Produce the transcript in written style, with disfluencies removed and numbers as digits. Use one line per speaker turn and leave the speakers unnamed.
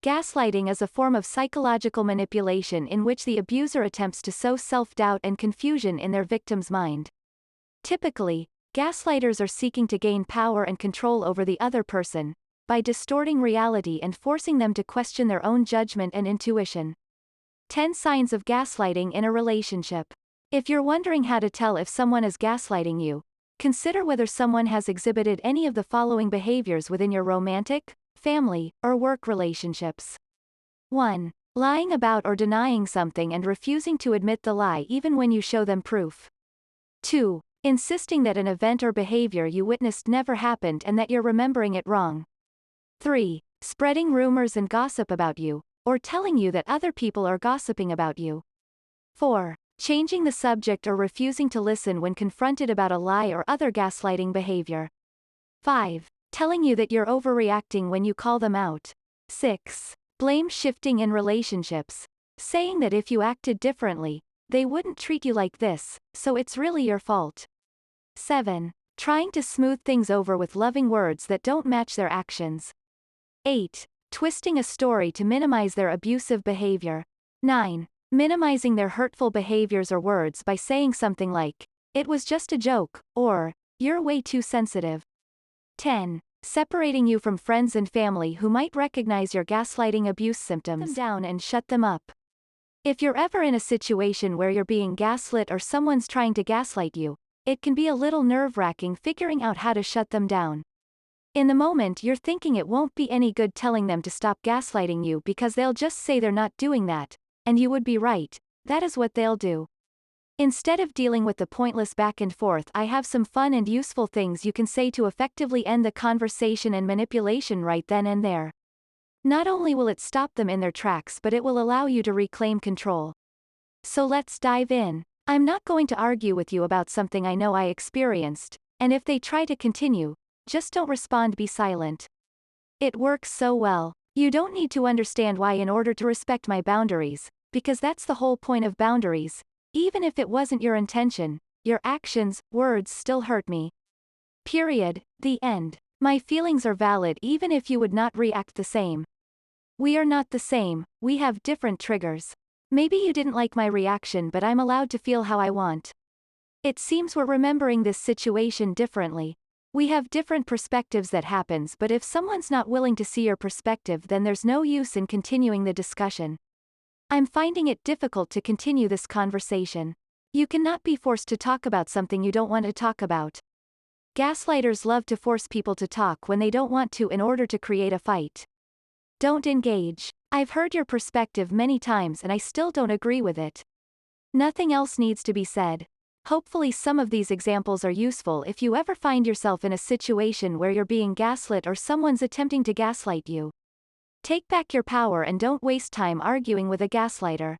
Gaslighting is a form of psychological manipulation in which the abuser attempts to sow self-doubt and confusion in their victim's mind. Typically, gaslighters are seeking to gain power and control over the other person, by distorting reality and forcing them to question their own judgment and intuition. 10 signs of gaslighting in a relationship. If you're wondering how to tell if someone is gaslighting you, consider whether someone has exhibited any of the following behaviors within your romantic, family, or work relationships. 1. Lying about or denying something and refusing to admit the lie even when you show them proof. 2. Insisting that an event or behavior you witnessed never happened and that you're remembering it wrong. 3. Spreading rumors and gossip about you, or telling you that other people are gossiping about you. 4. Changing the subject or refusing to listen when confronted about a lie or other gaslighting behavior. 5. Telling you that you're overreacting when you call them out. 6. Blame shifting in relationships. Saying that if you acted differently, they wouldn't treat you like this, so it's really your fault. 7. Trying to smooth things over with loving words that don't match their actions. 8. Twisting a story to minimize their abusive behavior. 9. Minimizing their hurtful behaviors or words by saying something like, "It was just a joke," or, "You're way too sensitive." 10. Separating you from friends and family who might recognize your gaslighting abuse symptoms. Them down and shut them up. If you're ever in a situation where you're being gaslit or someone's trying to gaslight you, it can be a little nerve-wracking figuring out how to shut them down. In the moment you're thinking it won't be any good telling them to stop gaslighting you because they'll just say they're not doing that, and you would be right, that is what they'll do. Instead of dealing with the pointless back and forth, I have some fun and useful things you can say to effectively end the conversation and manipulation right then and there. Not only will it stop them in their tracks, but it will allow you to reclaim control. So let's dive in. I'm not going to argue with you about something I know I experienced, and if they try to continue, just don't respond, be silent. It works so well. You don't need to understand why in order to respect my boundaries, because that's the whole point of boundaries. Even if it wasn't your intention, your actions, words still hurt me. Period. The end. My feelings are valid even if you would not react the same. We are not the same, we have different triggers. Maybe you didn't like my reaction, but I'm allowed to feel how I want. It seems we're remembering this situation differently. We have different perspectives that happens, but if someone's not willing to see your perspective, then there's no use in continuing the discussion. I'm finding it difficult to continue this conversation. You cannot be forced to talk about something you don't want to talk about. Gaslighters love to force people to talk when they don't want to in order to create a fight. Don't engage. I've heard your perspective many times and I still don't agree with it. Nothing else needs to be said. Hopefully some of these examples are useful if you ever find yourself in a situation where you're being gaslit or someone's attempting to gaslight you. Take back your power and don't waste time arguing with a gaslighter.